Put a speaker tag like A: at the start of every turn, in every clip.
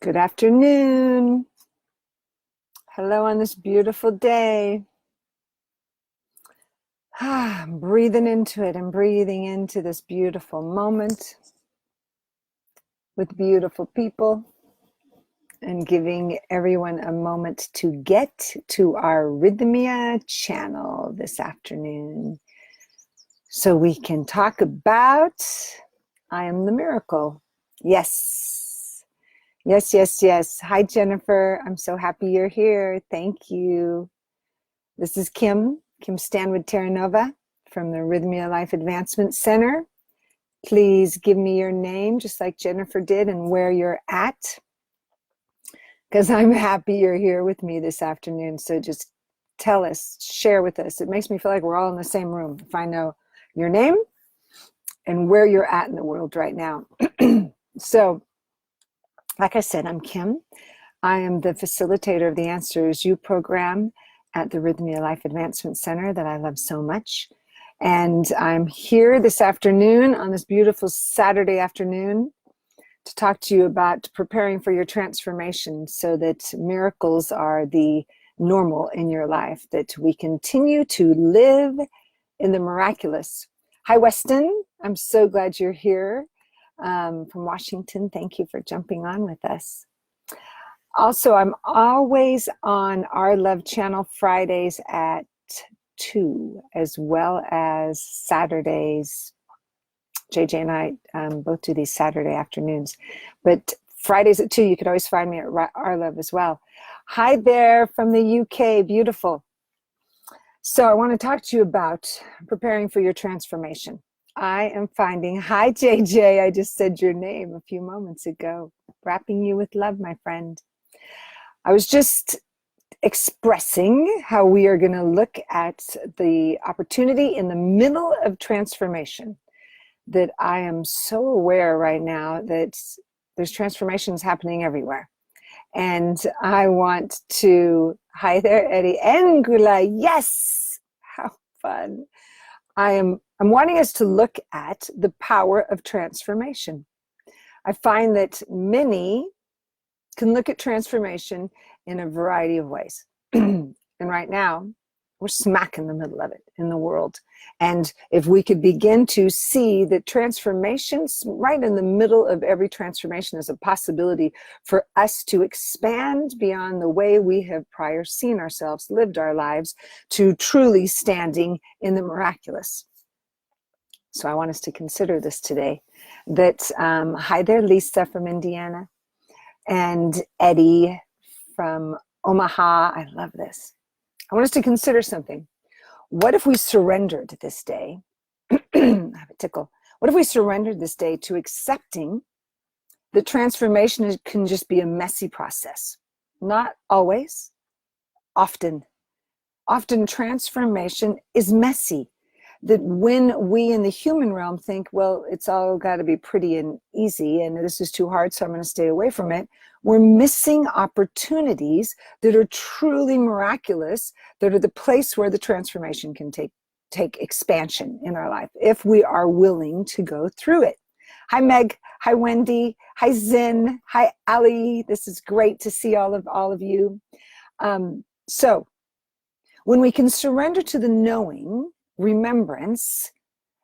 A: Good afternoon. Hello on this beautiful day. I'm breathing into it and breathing into this beautiful moment with beautiful people and giving everyone a moment to get to our Rythmia channel this afternoon so we can talk about I am the miracle. Yes. Yes, yes, yes. Hi, Jennifer. I'm so happy you're here. Thank you. This is Kim Stanwood Terranova from the Rythmia Life Advancement Center. Please give me your name, just like Jennifer did, and where you're at, because I'm happy you're here with me this afternoon. So just tell us, share with us. It makes me feel like we're all in the same room if I know your name and where you're at in the world right now. So, like I said, I'm Kim. I am the facilitator of the Answers You program at the Rythmia Life Advancement Center that I love so much. And I'm here this afternoon on this beautiful Saturday afternoon to talk to you about preparing for your transformation so that miracles are the normal in your life, that we continue to live in the miraculous. Hi, Weston. I'm so glad you're here from Washington. Thank you for jumping on with us. Also, I'm always on our Love channel Fridays at 2, as well as Saturdays. JJ and I both do these Saturday afternoons. But Fridays at 2, you could always find me at Our Love as well. Hi there from the UK. Beautiful. So I want to talk to you about preparing for your transformation. I am finding, hi JJ, I just said your name a few moments ago. Wrapping you with love, my friend. I was just expressing how we are going to look at the opportunity in the middle of transformation, that I am so aware right now that there's transformations happening everywhere. And I want to, hi there, Eddie Angula, yes, how fun. I'm wanting us to look at the power of transformation. I find that many can look at transformation in a variety of ways. And right now, we're smack in the middle of it in the world. And if we could begin to see that transformations, right in the middle of every transformation, is a possibility for us to expand beyond the way we have prior seen ourselves, lived our lives, to truly standing in the miraculous. So I want us to consider this today. That, hi there, Lisa from Indiana. And Eddie from Omaha. I love this. I want us to consider something. What if we surrendered this day? I have a tickle. What if we surrendered this day to accepting that transformation can just be a messy process? Not always, often. Often transformation is messy. That when we in the human realm think, well, it's all got to be pretty and easy and this is too hard, so I'm going to stay away from it, we're missing opportunities that are truly miraculous, that are the place where the transformation can take expansion in our life if we are willing to go through it. Hi, Meg. Hi, Wendy. Hi, Zin. Hi, Ali. This is great to see all of you. So when we can surrender to the knowing, remembrance,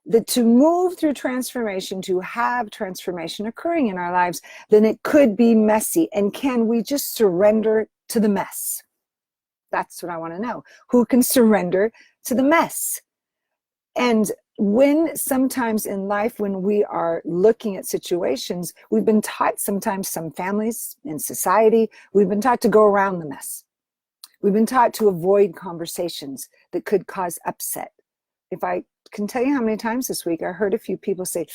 A: that to move through transformation, to have transformation occurring in our lives, then it could be messy. And can we just surrender to the mess? That's what I want to know. Who can surrender to the mess? And when sometimes in life, when we are looking at situations, we've been taught sometimes, some families in society, we've been taught to go around the mess. We've been taught to avoid conversations that could cause upset. If I can tell you how many times this week I heard a few people say,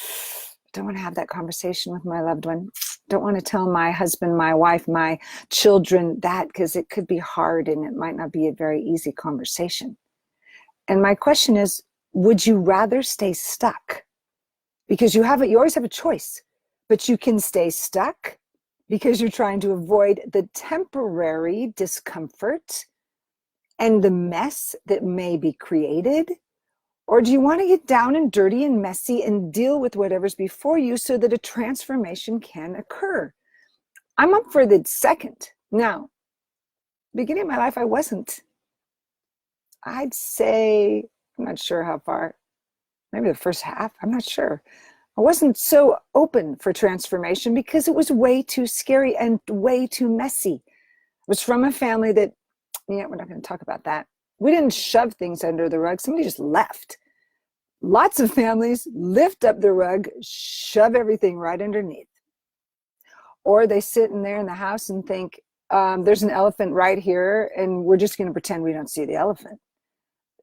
A: don't want to have that conversation with my loved one. Don't want to tell my husband, my wife, my children that, because it could be hard and it might not be a very easy conversation. And my question is, would you rather stay stuck? Because you always have a choice, but you can stay stuck because you're trying to avoid the temporary discomfort and the mess that may be created. Or do you want to get down and dirty and messy and deal with whatever's before you so that a transformation can occur? I'm up for the second. Now, beginning of my life, I wasn't. I'd say, I'm not sure how far, maybe the first half, I'm not sure. I wasn't so open for transformation because it was way too scary and way too messy. I was from a family that, yeah, we're not going to talk about that. We didn't shove things under the rug. Somebody just left. Lots of families lift up the rug, shove everything right underneath. Or they sit in there in the house and think, there's an elephant right here, and we're just going to pretend we don't see the elephant.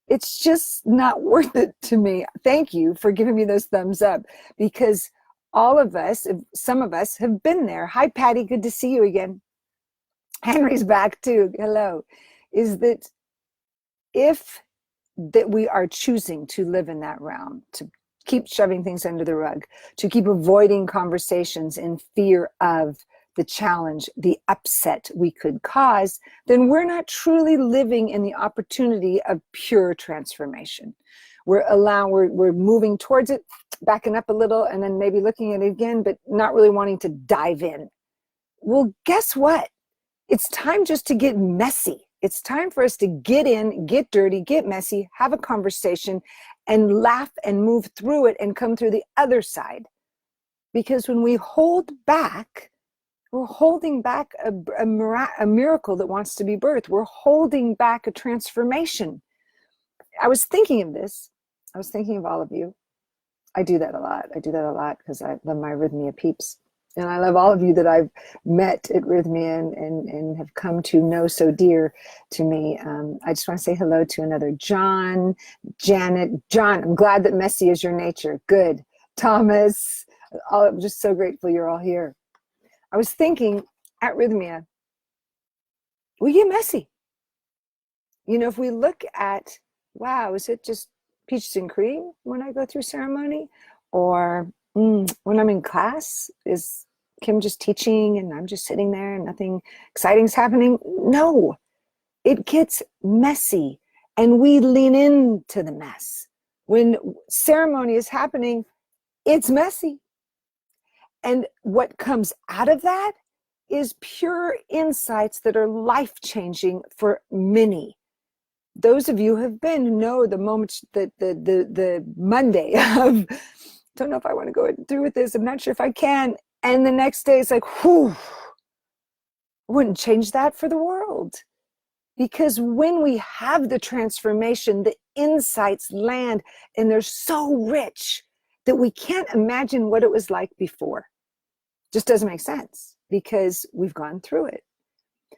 A: It's just not worth it to me. Thank you for giving me those thumbs up, because all of us, some of us have been there. Hi, Patty. Good to see you again. Henry's back too. Hello. Is that if that we are choosing to live in that realm, to keep shoving things under the rug, to keep avoiding conversations in fear of the challenge, the upset we could cause, then we're not truly living in the opportunity of pure transformation. We're moving towards it, backing up a little, and then maybe looking at it again, but not really wanting to dive in. Well, guess what? It's time just to get messy. It's time for us to get in, get dirty, get messy, have a conversation, and laugh and move through it and come through the other side. Because when we hold back, we're holding back a miracle that wants to be birthed. We're holding back a transformation. I was thinking of this. I was thinking of all of you. I do that a lot. I do that a lot because I love my Rythmia peeps. And I love all of you that I've met at Rythmia and have come to know so dear to me. I just want to say hello to another John, Janet. John, I'm glad that messy is your nature. Good. Thomas, I'm just so grateful you're all here. I was thinking at Rythmia, we get messy. You know, if we look at, wow, is it just peaches and cream when I go through ceremony? Or when I'm in class, is Kim just teaching and I'm just sitting there and nothing exciting is happening? No, it gets messy and we lean into the mess. When ceremony is happening, it's messy. And what comes out of that is pure insights that are life-changing for many. Those of you who have been know the moments that the Monday of, don't know if I want to go through with this, I'm not sure if I can. And the next day it's like, whew, I wouldn't change that for the world. Because when we have the transformation, the insights land and they're so rich that we can't imagine what it was like before. Just doesn't make sense because we've gone through it.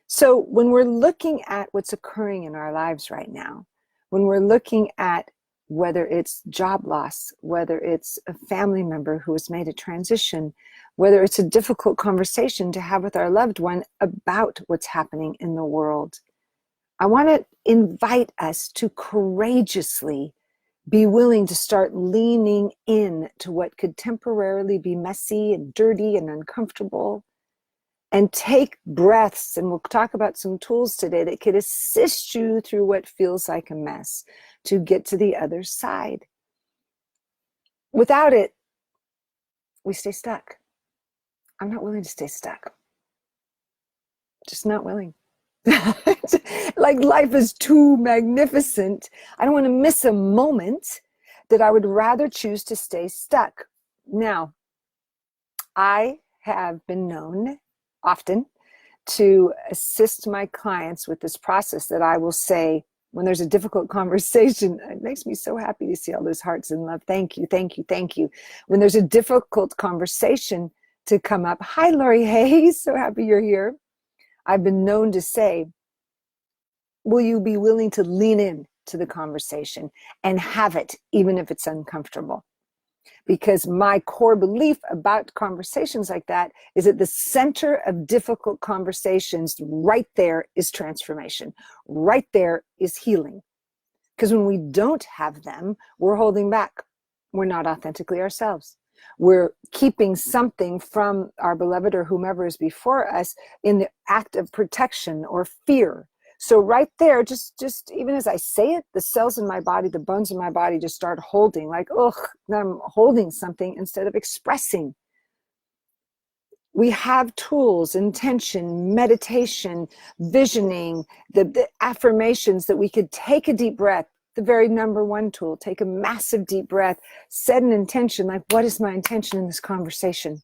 A: So when we're looking at what's occurring in our lives right now, when we're looking at whether it's job loss, whether it's a family member who has made a transition, whether it's a difficult conversation to have with our loved one about what's happening in the world, I want to invite us to courageously be willing to start leaning in to what could temporarily be messy and dirty and uncomfortable, and take breaths. And we'll talk about some tools today that could assist you through what feels like a mess to get to the other side. Without it, we stay stuck. I'm not willing to stay stuck. Just not willing. Like life is too magnificent. I don't want to miss a moment that I would rather choose to stay stuck. Now, I have been known often to assist my clients with this process that I will say when there's a difficult conversation. It makes me so happy to see all those hearts and love. Thank you, thank you, thank you. When there's a difficult conversation to come up. Hi, Lori Hayes. So happy you're here. I've been known to say, will you be willing to lean in to the conversation and have it, even if it's uncomfortable? Because my core belief about conversations like that is at the center of difficult conversations, right there is transformation. Right there is healing. Because when we don't have them, we're holding back. We're not authentically ourselves. We're keeping something from our beloved or whomever is before us in the act of protection or fear. So right there, just even as I say it, the cells in my body, the bones in my body just start holding, like, ugh, I'm holding something instead of expressing. We have tools, intention, meditation, visioning, the affirmations that we could take a deep breath. The very number one tool, take a massive deep breath, set an intention, like what is my intention in this conversation?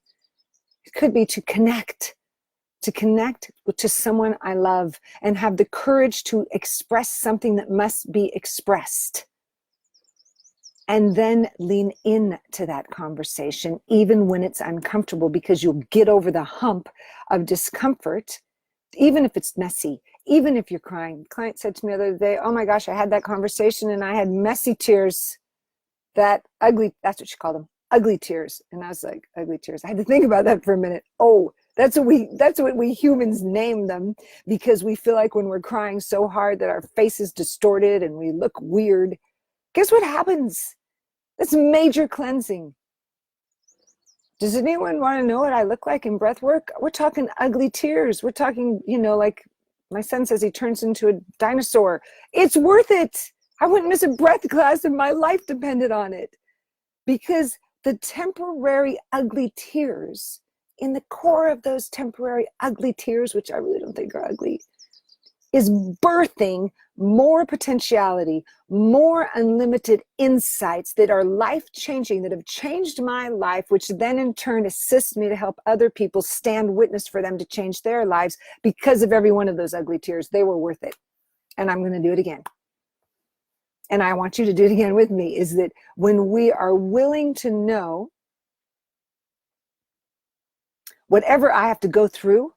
A: It could be to connect to someone I love and have the courage to express something that must be expressed. And then lean into that conversation, even when it's uncomfortable, because you'll get over the hump of discomfort, even if it's messy, even if you're crying. A client said to me the other day, oh my gosh, I had that conversation and I had messy tears, that's what she called them, ugly tears. And I was like, ugly tears. I had to think about that for a minute. Oh, that's what we humans name them, because we feel like when we're crying so hard that our face is distorted and we look weird. Guess what happens? That's major cleansing. Does anyone want to know what I look like in breath work? We're talking ugly tears. We're talking, like my son says, he turns into a dinosaur. It's worth it. I wouldn't miss a breath class if my life depended on it. Because the temporary ugly tears, in the core of those temporary ugly tears, which I really don't think are ugly, is birthing more potentiality, more unlimited insights that are life-changing, that have changed my life, which then in turn assists me to help other people stand witness for them to change their lives because of every one of those ugly tears. They were worth it. And I'm going to do it again. And I want you to do it again with me, is that when we are willing to know whatever I have to go through,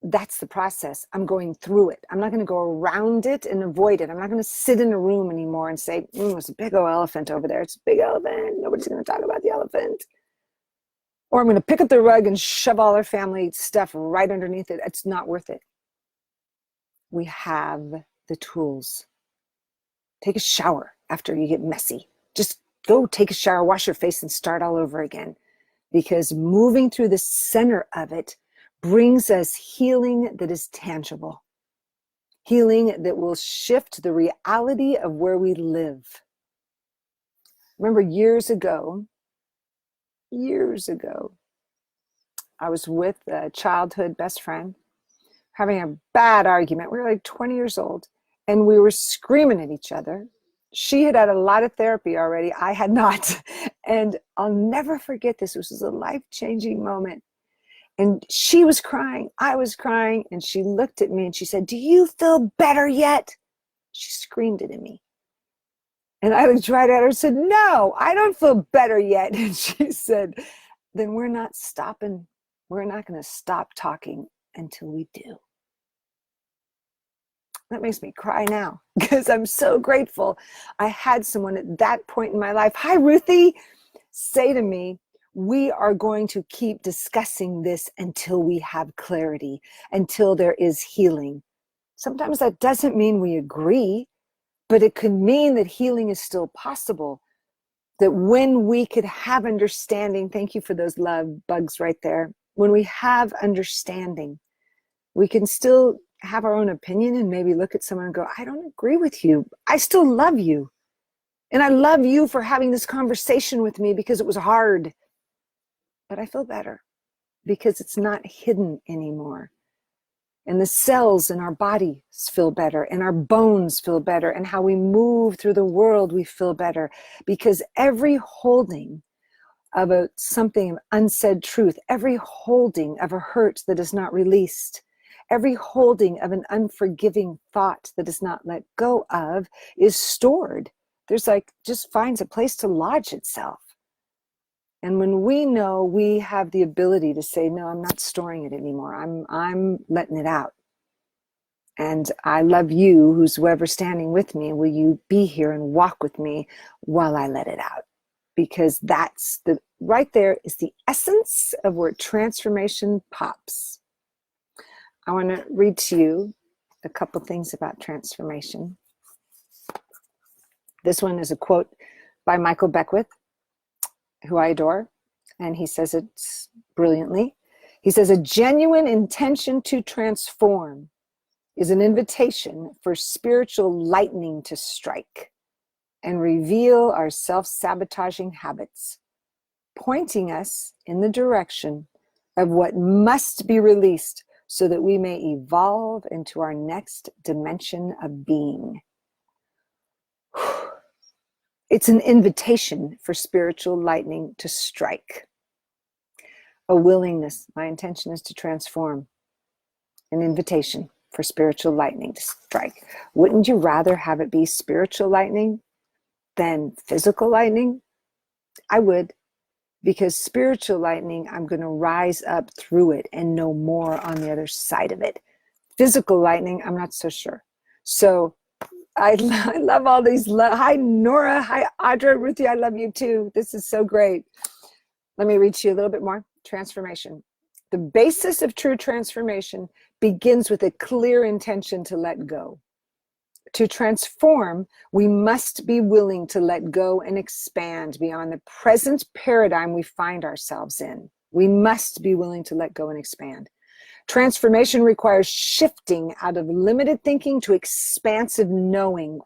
A: that's the process. I'm going through it. I'm not going to go around it and avoid it. I'm not going to sit in a room anymore and say, there's a big old elephant over there. It's a big elephant. Nobody's going to talk about the elephant. Or I'm going to pick up the rug and shove all our family stuff right underneath it. It's not worth it. We have the tools. Take a shower after you get messy. Just go take a shower, wash your face, and start all over again. Because moving through the center of it brings us healing that is tangible. Healing that will shift the reality of where we live. Remember years ago, I was with a childhood best friend having a bad argument. We were like 20 years old and we were screaming at each other. She had had a lot of therapy already. I had not. And I'll never forget this. This was a life-changing moment. And she was crying, I was crying, and she looked at me and she said, do you feel better yet? She screamed it at me. And I looked right at her and said, no, I don't feel better yet. And she said, then we're not stopping. We're not going to stop talking until we do. That makes me cry now because I'm so grateful I had someone at that point in my life, hi, Ruthie, say to me, we are going to keep discussing this until we have clarity, until there is healing. Sometimes that doesn't mean we agree, but it could mean that healing is still possible. That when we could have understanding, thank you for those love bugs right there. When we have understanding, we can still have our own opinion and maybe look at someone and go, I don't agree with you. I still love you. And I love you for having this conversation with me because it was hard. But I feel better because it's not hidden anymore. And the cells in our bodies feel better and our bones feel better and how we move through the world, we feel better because every holding of something unsaid truth, every holding of a hurt that is not released, every holding of an unforgiving thought that is not let go of is stored. There's just finds a place to lodge itself. And when we know we have the ability to say, no, I'm not storing it anymore. I'm letting it out. And I love you, who's whoever standing with me. Will you be here and walk with me while I let it out? Because that's right there is the essence of where transformation pops. I want to read to you a couple things about transformation. This one is a quote by Michael Beckwith, who I adore, and he says it brilliantly. He says, a genuine intention to transform is an invitation for spiritual lightning to strike and reveal our self-sabotaging habits, pointing us in the direction of what must be released so that we may evolve into our next dimension of being. It's an invitation for spiritual lightning to strike. A willingness. My intention is to transform. An invitation for spiritual lightning to strike. Wouldn't you rather have it be spiritual lightning than physical lightning? I would, because spiritual lightning, I'm going to rise up through it and know more on the other side of it. Physical lightning, I'm not so sure. So I love all these. Hi, Nora. Hi, Audra. Ruthie, I love you too. This is so great. Let me read to you a little bit more. Transformation. The basis of true transformation begins with a clear intention to let go. To transform, we must be willing to let go and expand beyond the present paradigm we find ourselves in. We must be willing to let go and expand. Transformation requires shifting out of limited thinking to expansive knowing.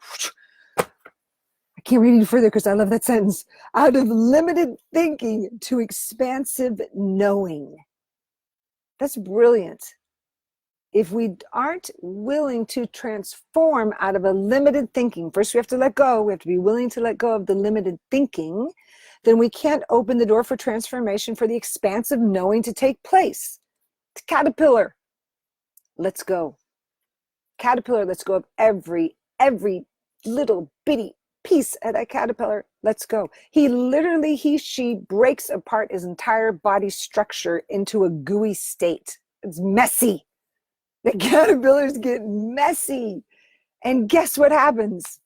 A: I can't read any further because I love that sentence. Out of limited thinking to expansive knowing. That's brilliant. If we aren't willing to transform out of a limited thinking, first we have to let go. We have to be willing to let go of the limited thinking. Then we can't open the door for transformation, for the expansive knowing to take place. The caterpillar, let's go. Caterpillar, let's go of every little bitty piece of that caterpillar. Let's go. She breaks apart his entire body structure into a gooey state. It's messy. The caterpillars get messy. And guess what happens?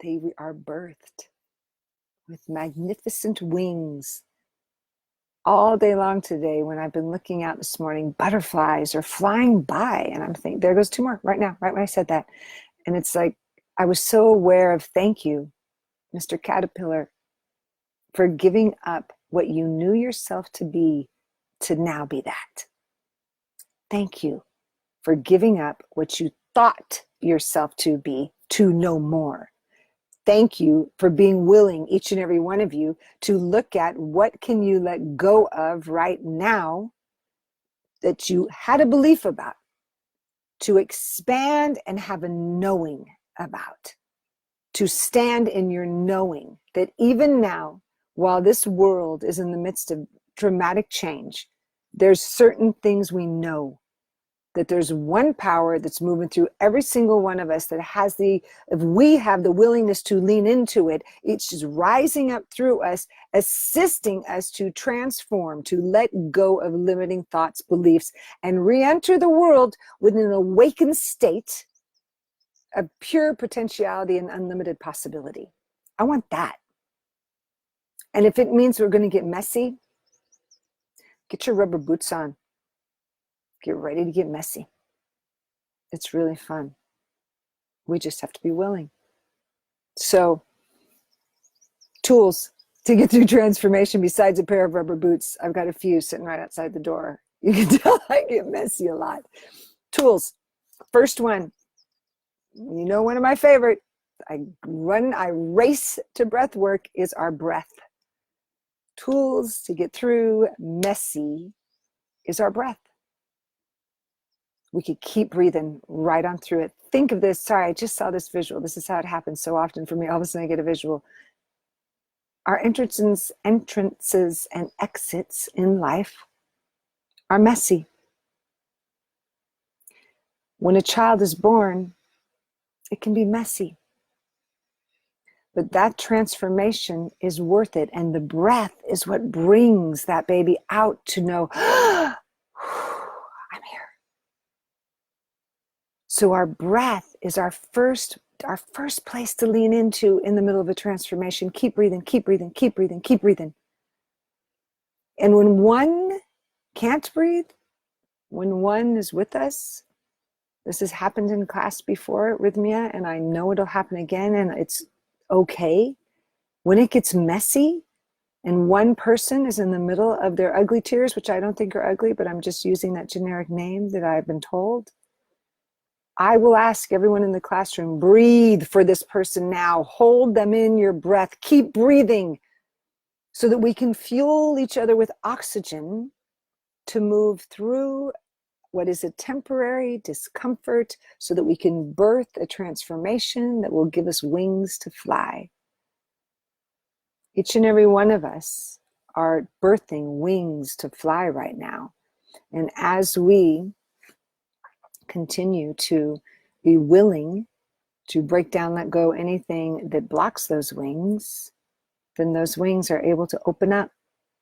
A: They are birthed with magnificent wings. All day long today, when I've been looking out this morning, butterflies are flying by. And I'm thinking, there goes two more right now, right when I said that. And it's like, I was so aware of, thank you, Mr. Caterpillar, for giving up what you knew yourself to be to now be that. Thank you for giving up what you thought yourself to be to know more. Thank you for being willing, each and every one of you, to look at what can you let go of right now that you had a belief about, to expand and have a knowing about, to stand in your knowing that even now, while this world is in the midst of dramatic change, there's certain things we know, that there's one power that's moving through every single one of us that has if we have the willingness to lean into it, it's just rising up through us, assisting us to transform, to let go of limiting thoughts, beliefs, and re-enter the world with an awakened state of pure potentiality and unlimited possibility. I want that. And if it means we're going to get messy, get your rubber boots on. Get ready to get messy. It's really fun. We just have to be willing. So, tools to get through transformation besides a pair of rubber boots. I've got a few sitting right outside the door. You can tell I get messy a lot. Tools. First one. You know, one of my favorite. I race to breath work is our breath. Tools to get through messy is our breath. We could keep breathing right on through it. Think of this. Sorry, I just saw this visual. This is how it happens so often for me. All of a sudden I get a visual. Our entrances and exits in life are messy. When a child is born, it can be messy. But that transformation is worth it. And the breath is what brings that baby out to know, I'm here. So our breath is our first place to lean into in the middle of a transformation. Keep breathing, keep breathing, keep breathing, keep breathing. And when one can't breathe, when one is with us, this has happened in class before, Rythmia, and I know it'll happen again, and it's okay. When it gets messy and one person is in the middle of their ugly tears, which I don't think are ugly, but I'm just using that generic name that I've been told, I will ask everyone in the classroom, breathe for this person now. Hold them in your breath. Keep breathing so that we can fuel each other with oxygen to move through what is a temporary discomfort so that we can birth a transformation that will give us wings to fly. Each and every one of us are birthing wings to fly right now. And as we continue to be willing to break down, let go anything that blocks those wings, then those wings are able to open up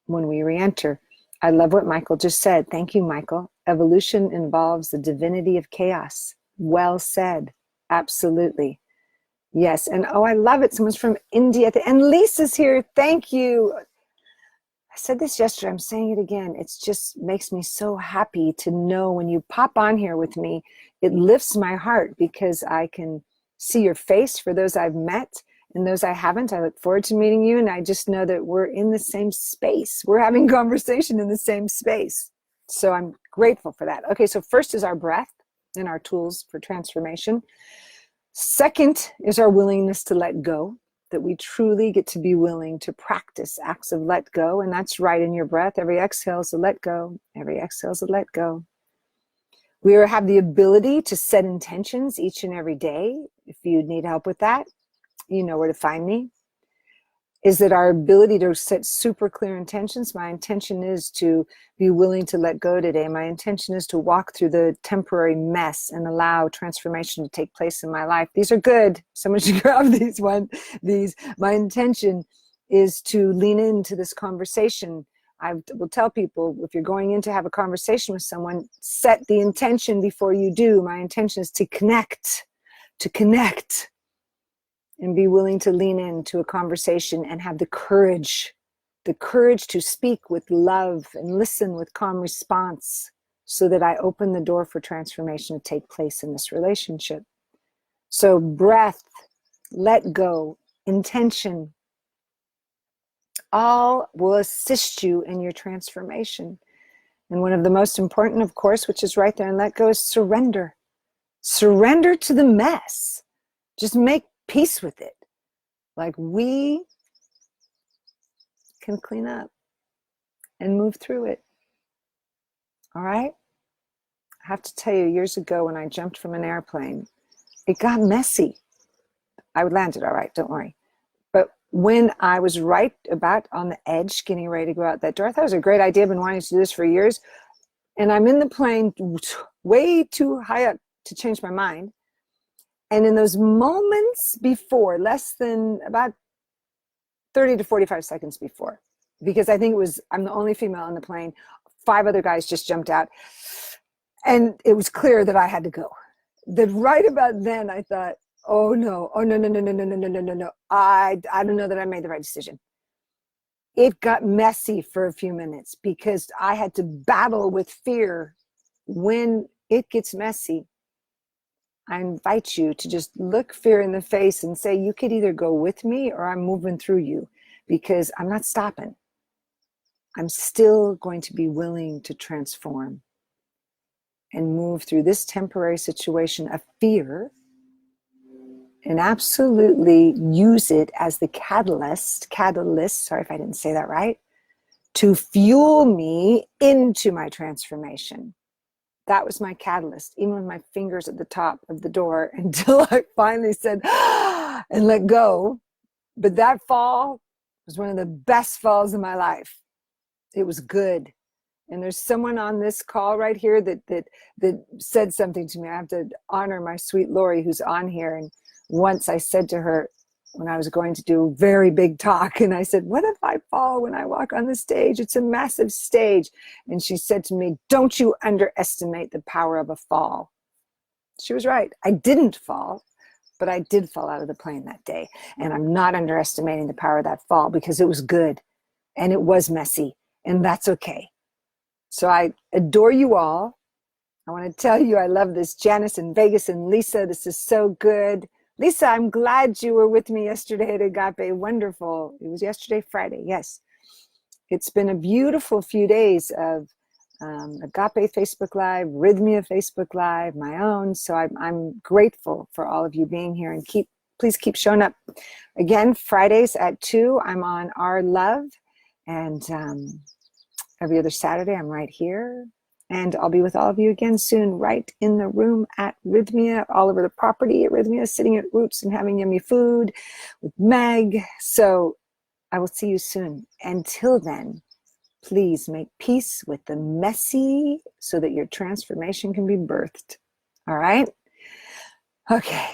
A: when we re-enter. I love what Michael just said. Thank you, Michael. Evolution involves the divinity of chaos. Well said. Absolutely. Yes. And oh, I love it. Someone's from India. And Lisa's here. Thank you. I said this yesterday. I'm saying it again. It just makes me so happy to know when you pop on here with me, it lifts my heart because I can see your face for those I've met. And those I haven't, I look forward to meeting you. And I just know that we're in the same space. We're having conversation in the same space. So I'm grateful for that. Okay, so first is our breath and our tools for transformation. Second is our willingness to let go, that we truly get to be willing to practice acts of let go. And that's right in your breath. Every exhale is a let go. Every exhale is a let go. We have the ability to set intentions each and every day. If you need help with that, you know where to find me. Is that our ability to set super clear intentions? My intention is to be willing to let go today. My intention is to walk through the temporary mess and allow transformation to take place in my life. These are good. Someone should grab these. My intention is to lean into this conversation. I will tell people, if you're going in to have a conversation with someone, set the intention before you do. My intention is to connect, and be willing to lean into a conversation and have the courage to speak with love and listen with calm response so that I open the door for transformation to take place in this relationship. So breath, let go, intention, all will assist you in your transformation. And one of the most important, of course, which is right there and let go, is surrender. Surrender to the mess. Just make peace with it. Like we can clean up and move through it. All right? I have to tell you, years ago when I jumped from an airplane, it got messy. I landed all right, don't worry. But when I was right about on the edge, getting ready to go out that door, I thought it was a great idea. I've been wanting to do this for years. And I'm in the plane way too high up to change my mind. And in those moments before, less than about 30 to 45 seconds before, because I think I'm the only female on the plane, 5 other guys just jumped out. And it was clear that I had to go. That right about then I thought, oh no, no. I don't know that I made the right decision. It got messy for a few minutes because I had to battle with fear. When it gets messy, I invite you to just look fear in the face and say, you could either go with me or I'm moving through you, because I'm not stopping. I'm still going to be willing to transform and move through this temporary situation of fear and absolutely use it as the catalyst, sorry if I didn't say that right, to fuel me into my transformation. That was my catalyst, even with my fingers at the top of the door, until I finally said, and let go. But that fall was one of the best falls of my life. It was good. And there's someone on this call right here that said something to me. I have to honor my sweet Lori, who's on here. And once I said to her, when I was going to do a very big talk, and I said, what if I fall when I walk on the stage? It's a massive stage. And she said to me, don't you underestimate the power of a fall. She was right. I didn't fall, but I did fall out of the plane that day. And I'm not underestimating the power of that fall, because it was good and it was messy, and that's okay. So I adore you all. I want to tell you I love this. Janice in Vegas and Lisa, this is so good. Lisa, I'm glad you were with me yesterday at Agape. Wonderful. It was yesterday, Friday. Yes. It's been a beautiful few days of Agape Facebook Live, Rythmia Facebook Live, my own. So I'm grateful for all of you being here, and please keep showing up. Again, Fridays at 2, I'm on Our Love. And Every other Saturday, I'm right here. And I'll be with all of you again soon, right in the room at Rythmia, all over the property at Rythmia, sitting at Roots and having yummy food with Meg. So I will see you soon. Until then, please make peace with the messy so that your transformation can be birthed. All right? Okay.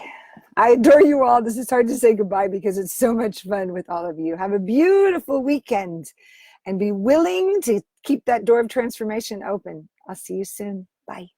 A: I adore you all. This is hard to say goodbye because it's so much fun with all of you. Have a beautiful weekend and be willing to keep that door of transformation open. I'll see you soon. Bye.